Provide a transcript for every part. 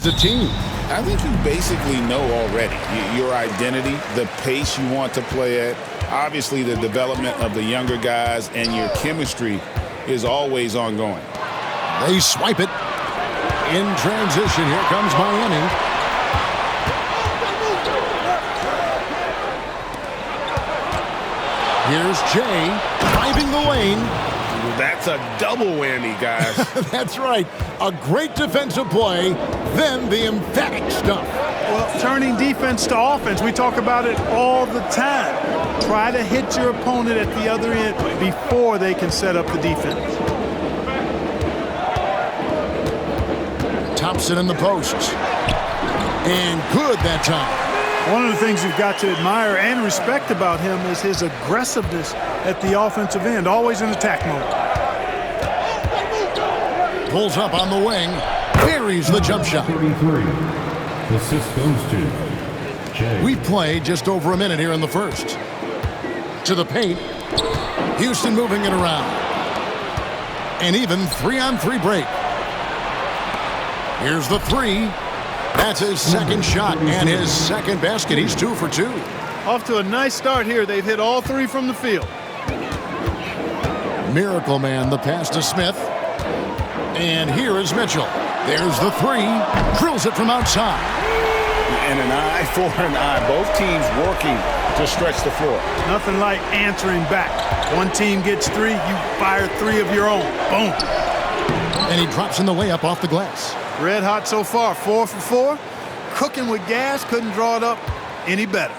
the team? I think you basically know already your identity, the pace you want to play at, obviously the development of the younger guys, and your chemistry is always ongoing. They swipe it. In transition, here comes Miami. Here's Jay driving the lane. That's a double whammy, guys. That's right. A great defensive play, then the emphatic stuff. Well, turning defense to offense, we talk about it all the time. Try to hit your opponent at the other end before they can set up the defense. Thompson in the post. And good that time. One of the things you've got to admire and respect about him is his aggressiveness at the offensive end, always in attack mode. Pulls up on the wing, buries the jump shot. 33. The assist goes to Jay. We played just over a minute here in the first. To the paint. Houston moving it around. An even 3-on-3 break. Here's the three. That's his second shot and his second basket. He's 2 for 2. Off to a nice start here. They've hit all three from the field. Miracle Man, the pass to Smith. And here is Mitchell. There's the three. Drills it from outside. And an eye for an eye. Both teams working to stretch the floor. Nothing like answering back. One team gets three, you fire three of your own. Boom. And he drops in the layup off the glass. Red hot so far, 4 for 4. Cooking with gas, couldn't draw it up any better.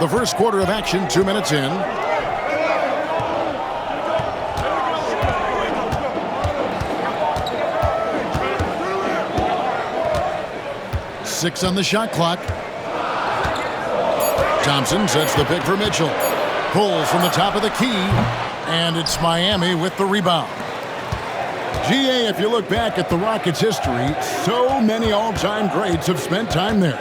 The first quarter of action, 2 minutes in. Six on the shot clock. Thompson sets the pick for Mitchell. Pulls from the top of the key. And it's Miami with the rebound. GA, if you look back at the Rockets' history, so many all-time greats have spent time there.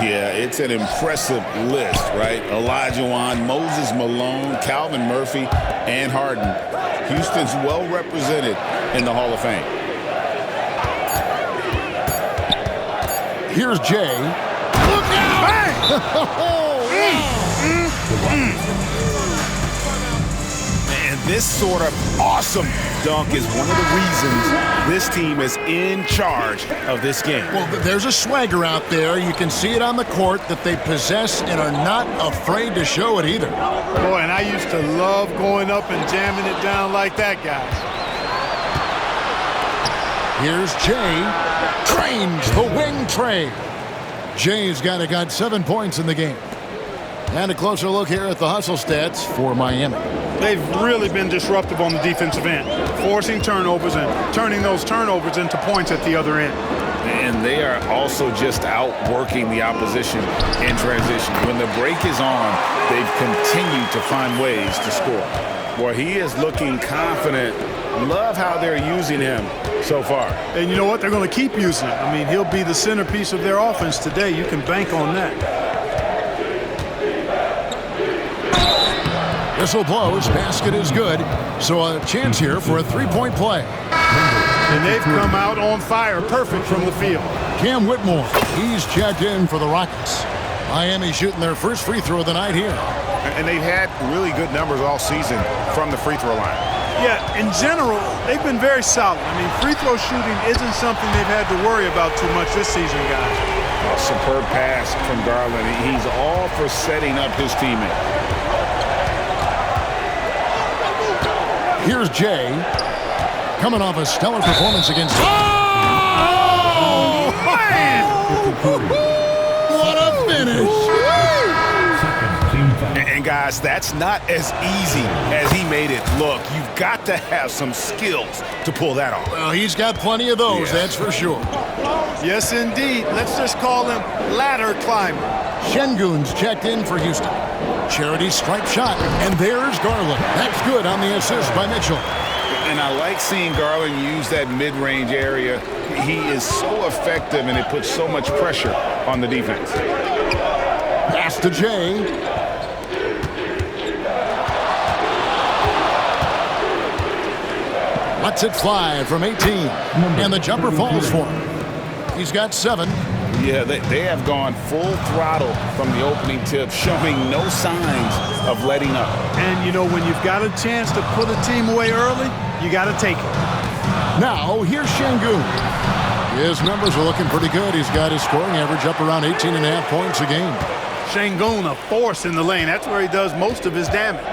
Yeah, it's an impressive list, right? Olajuwon, Moses Malone, Calvin Murphy, and Harden. Houston's well represented in the Hall of Fame. Here's Jay. Look out! Man, this sort of awesome dunk is one of the reasons this team is in charge of this game. Well, there's a swagger out there. You can see it on the court that they possess and are not afraid to show it either. Boy, and I used to love going up and jamming it down like that, guys. Here's Jay. Trains the wing trade. Jay's got 7 points in the game. And a closer look here at the hustle stats for Miami. They've really been disruptive on the defensive end, forcing turnovers and turning those turnovers into points at the other end. And they are also just outworking the opposition in transition. When the break is on, they've continued to find ways to score. Boy, he is looking confident. Love how they're using him so far. And you know what? They're going to keep using him. I mean, he'll be the centerpiece of their offense today. You can bank on that. Whistle blows. Basket is good. So a chance here for a three-point play. And they've come out on fire. Perfect from the field. Cam Whitmore. He's checked in for the Rockets. Miami shooting their first free throw of the night here. And they've had really good numbers all season from the free throw line. Yeah, in general, they've been very solid. I mean, free throw shooting isn't something they've had to worry about too much this season, guys. A superb pass from Garland. He's all for setting up his teammate. Here's Jay. Coming off a stellar performance against... Oh, man! What a finish! And guys, that's not as easy as he made it look. You've got to have some skills to pull that off. Well, he's got plenty of those, that's for sure. Yes, indeed. Let's just call him ladder climber. Şengün's checked in for Houston. Charity stripe shot, and there's Garland. That's good on the assist by Mitchell. And I like seeing Garland use that mid-range area. He is so effective, and it puts so much pressure on the defense. Pass to Jay. Lets it fly from 18. And the jumper falls for him. He's got 7. Yeah, they have gone full throttle from the opening tip, showing no signs of letting up. And, you know, when you've got a chance to put a team away early, you got to take it. Now, here's Şengün. His numbers are looking pretty good. He's got his scoring average up around 18.5 points a game. Şengün, a force in the lane. That's where he does most of his damage.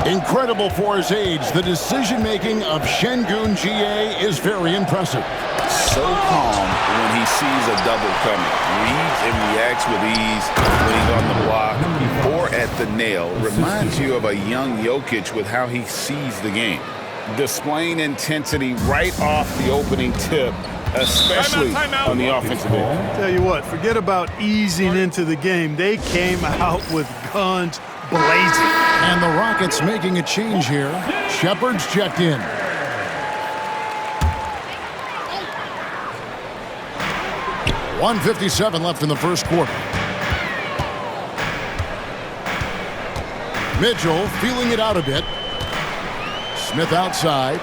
Incredible for his age. The decision-making of Şengün GA is very impressive. So calm when he sees a double coming. Reads and reacts with ease when he's on the block or at the nail. Reminds you of a young Jokic with how he sees the game. Displaying intensity right off the opening tip, especially on the offensive end. Tell you what, forget about easing into the game. They came out with guns blazing. And the Rockets making a change here. Shepard's checked in. .157 left in the first quarter. Mitchell feeling it out a bit. Smith outside.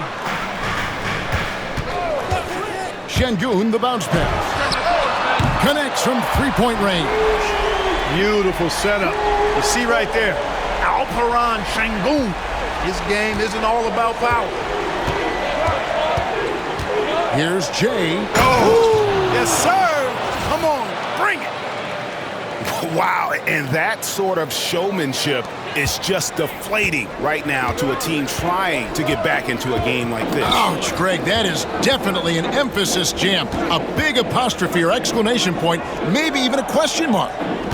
Şengün, the bounce pass. Connects from three-point range. Beautiful setup. You see right there, Alperen Şengün. His game isn't all about power. Here's Jay. Oh, yes, sir. Come on, bring it. Wow, and that sort of showmanship is just deflating right now to a team trying to get back into a game like this. Ouch, Greg, that is definitely an emphasis jam. A big apostrophe or exclamation point, maybe even a question mark.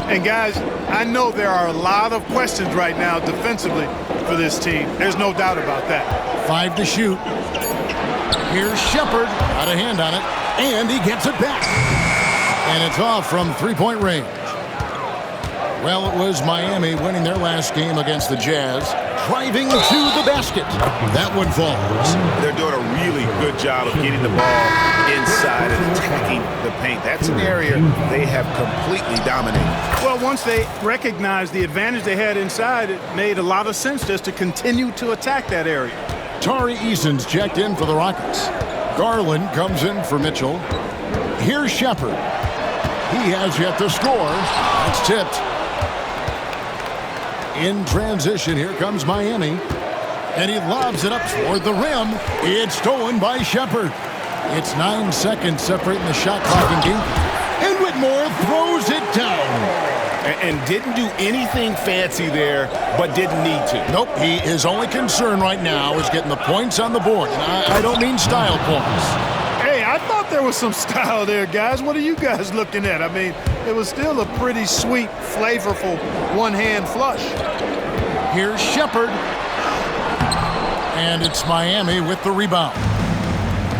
And guys, I know there are a lot of questions right now defensively for this team. There's no doubt about that. 5 to shoot. Here's Shepard, got a hand on it, and he gets it back. And it's off from three-point range. Well, it was Miami winning their last game against the Jazz, driving to the basket. That one falls. They're doing a really good job of getting the ball inside and attacking the paint. That's an area they have completely dominated. Well, once they recognized the advantage they had inside, it made a lot of sense just to continue to attack that area. Tari Eason's checked in for the Rockets. Garland comes in for Mitchell. Here's Shepard. He has yet to score. That's tipped. In transition, here comes Miami. And he lobs it up toward the rim. It's stolen by Shepard. It's 9 seconds separating the shot clock and game. And Whitmore throws it down. And didn't do anything fancy there, but didn't need to. Nope, his only concern right now is getting the points on the board. And I don't mean style points. Hey, I thought there was some style there, guys. What are you guys looking at? I mean, it was still a pretty sweet, flavorful one-hand flush. Here's Shepard. And it's Miami with the rebound.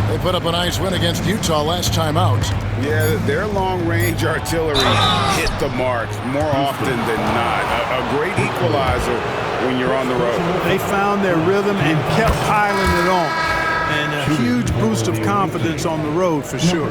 They put up a nice win against Utah last time out. Yeah, their long-range artillery hit the mark more often than not. A great equalizer when you're on the road. They found their rhythm and kept piling it on. And a huge boost of confidence on the road for sure.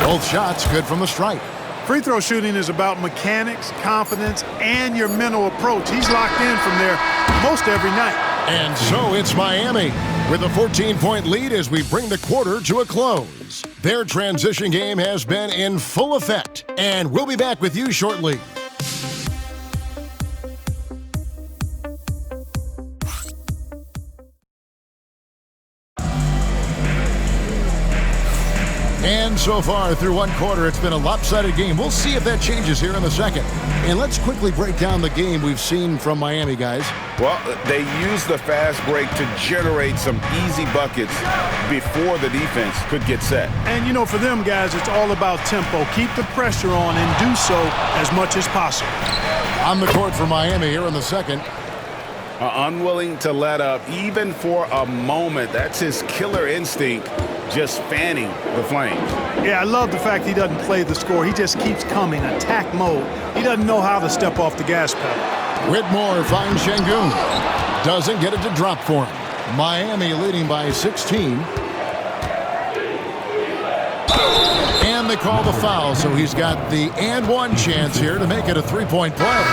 Both shots good from the stripe. Free throw shooting is about mechanics, confidence, and your mental approach. He's locked in from there most every night. And so it's Miami with a 14-point lead as we bring the quarter to a close. Their transition game has been in full effect, and we'll be back with you shortly. And so far through one quarter, it's been a lopsided game. We'll see if that changes here in the second. And let's quickly break down the game we've seen from Miami, guys. Well, they used the fast break to generate some easy buckets before the defense could get set. And, you know, for them, guys, it's all about tempo. Keep the pressure on and do so as much as possible. On the court for Miami here in the second. Unwilling to let up, even for a moment. That's his killer instinct, just fanning the flames. Yeah, I love the fact he doesn't play the score. He just keeps coming, attack mode. He doesn't know how to step off the gas pedal. Whitmore finds Şengün. Doesn't get it to drop for him. Miami leading by 16. And they call the foul, so he's got the and one chance here to make it a three-point play.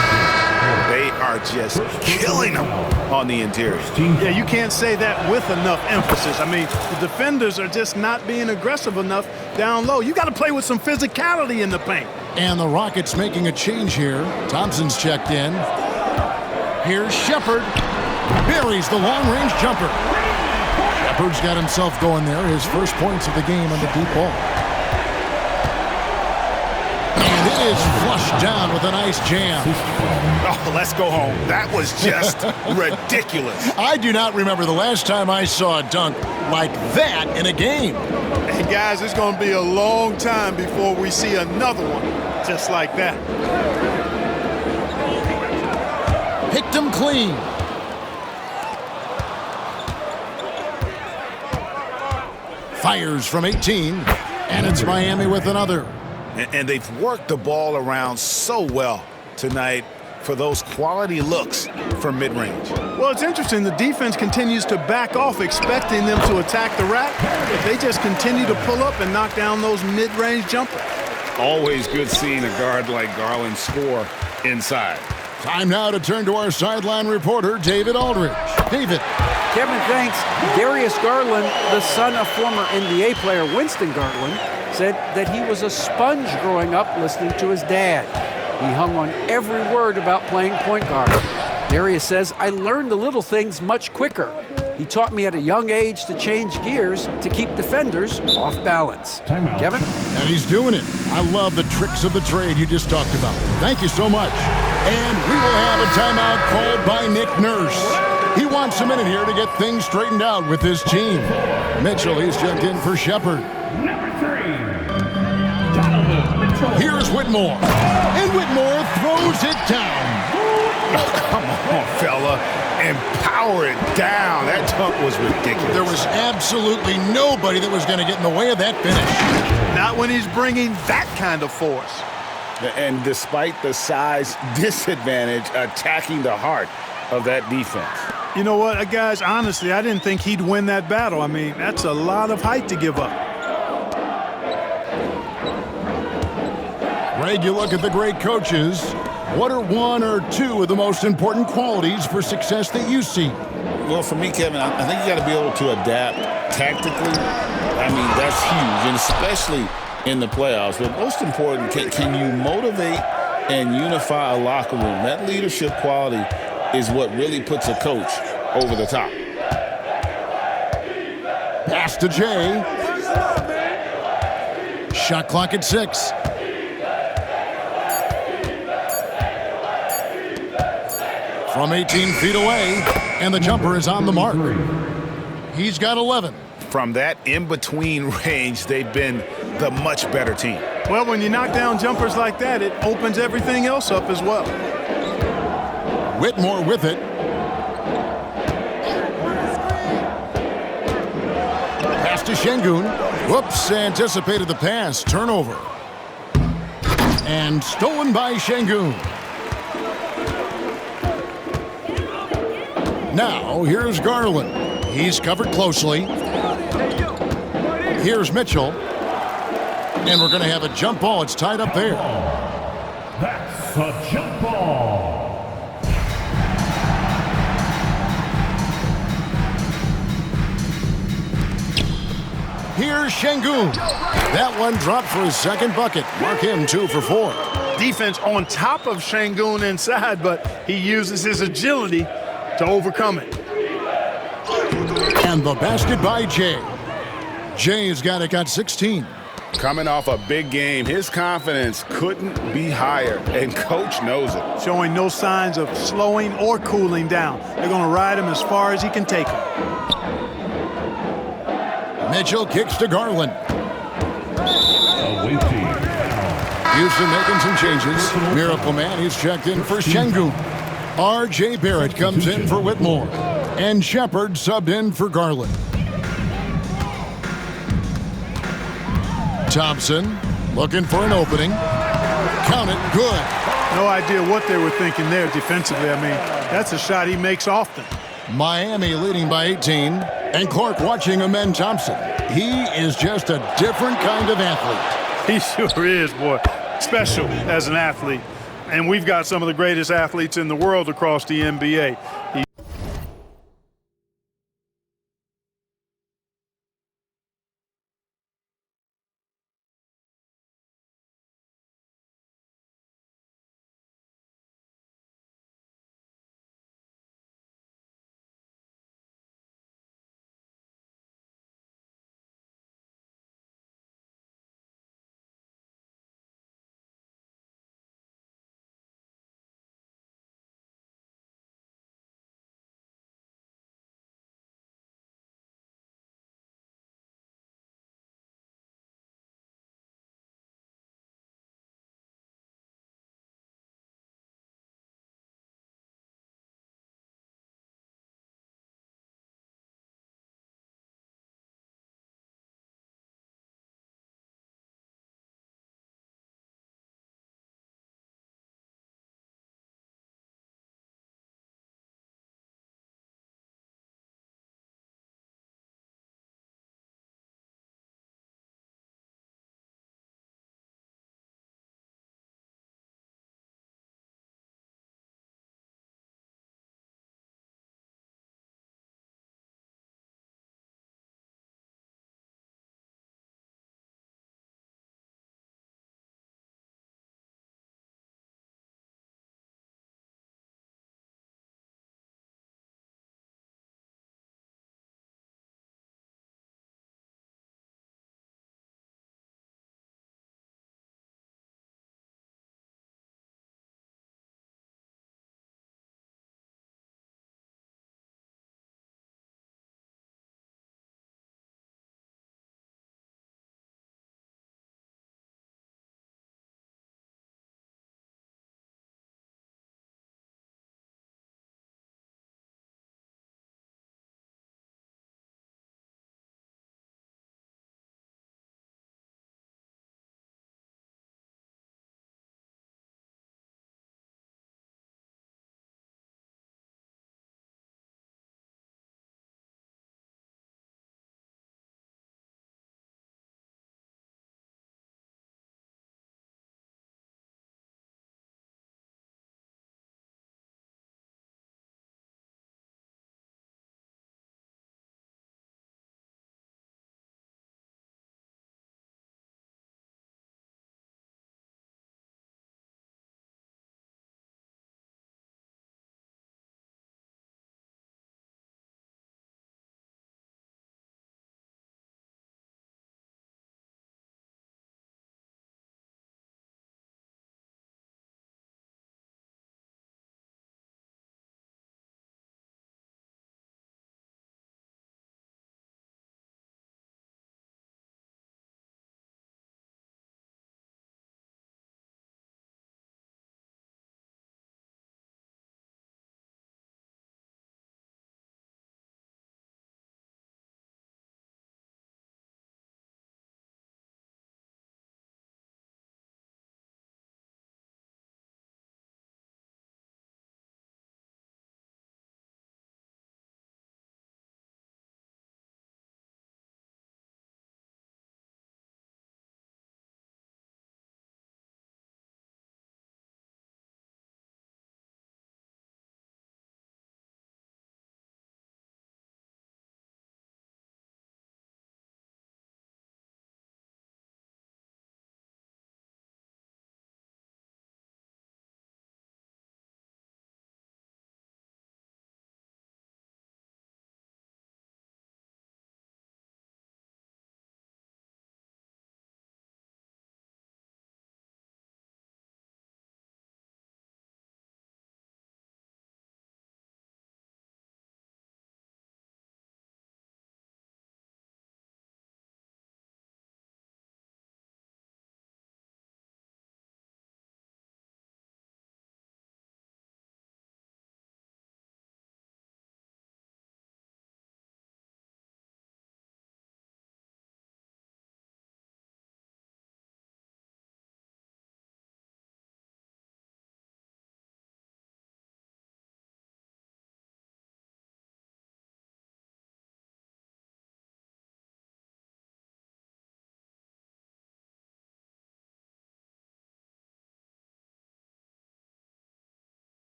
They are just killing them on the interior. Yeah, you can't say that with enough emphasis. I mean, the defenders are just not being aggressive enough down low. You got to play with some physicality in the paint. And the Rockets making a change here. Thompson's checked in. Here's Shepherd. Buries the long-range jumper. Shepherd's got himself going there. His first points of the game on the deep ball. And it is flushed down with a nice jam. Oh, let's go home. That was just ridiculous. I do not remember the last time I saw a dunk like that in a game. Hey, guys, it's going to be a long time before we see another one just like that. Picked him clean. Fires from 18, and it's Miami with another. And they've worked the ball around so well tonight for those quality looks from mid-range. Well, it's interesting. The defense continues to back off, expecting them to attack the rack, but they just continue to pull up and knock down those mid-range jumpers. Always good seeing a guard like Garland score inside. Time now to turn to our sideline reporter, David Aldridge. David. Kevin, thanks. Darius Garland, the son of former NBA player Winston Garland, said that he was a sponge growing up listening to his dad. He hung on every word about playing point guard. Darius says, I learned the little things much quicker. He taught me at a young age to change gears to keep defenders off balance. Timeout. Kevin? And he's doing it. I love the tricks of the trade you just talked about. Thank you so much. And we will have a timeout called by Nick Nurse. He wants a minute here to get things straightened out with his team. Mitchell, he's checked in for Shepherd. Number 3, Donovan Mitchell. Here's Whitmore. And Whitmore throws it down. Come on, fella. And power it down. That dunk was ridiculous. There was absolutely nobody that was going to get in the way of that finish. Not when he's bringing that kind of force. And despite the size disadvantage, attacking the heart of that defense. You know what, guys, honestly, I didn't think he'd win that battle. I mean, that's a lot of height to give up. Greg, you look at the great coaches. What are one or two of the most important qualities for success that you see? Well, for me, Kevin, I think you got to be able to adapt tactically. I mean, that's huge, and especially in the playoffs. But most important, can you motivate and unify a locker room? That leadership quality is what really puts a coach over the top. Pass to Jay. Shot clock at 6. From 18 feet away, and the jumper is on the mark. He's got 11. From that in-between range, they've been the much better team. Well, when you knock down jumpers like that, it opens everything else up as well. Whitmore with it. Pass to Şengün. Whoops, anticipated the pass. Turnover. And stolen by Şengün. Now, here's Garland. He's covered closely. Here's Mitchell. And we're going to have a jump ball. It's tied up there. That's a jump ball. Here's Şengün. That one dropped for his second bucket. Mark him 2 for 4. Defense on top of Şengün inside, but he uses his agility to overcome it. And the basket by Jay. Jay's got 16. Coming off a big game, his confidence couldn't be higher, and coach knows it. Showing no signs of slowing or cooling down. They're going to ride him as far as he can take him. Mitchell kicks to Garland. Awaiting. Houston making some changes. Miracle Man, he's checked in for Şengün. R.J. Barrett comes in for Whitmore. And Shepherd subbed in for Garland. Thompson looking for an opening. Count it, good. No idea what they were thinking there defensively. I mean, that's a shot he makes often. Miami leading by 18. And Clark watching Amen Thompson. He is just a different kind of athlete. He sure is, boy. Special as an athlete. And we've got some of the greatest athletes in the world across the NBA.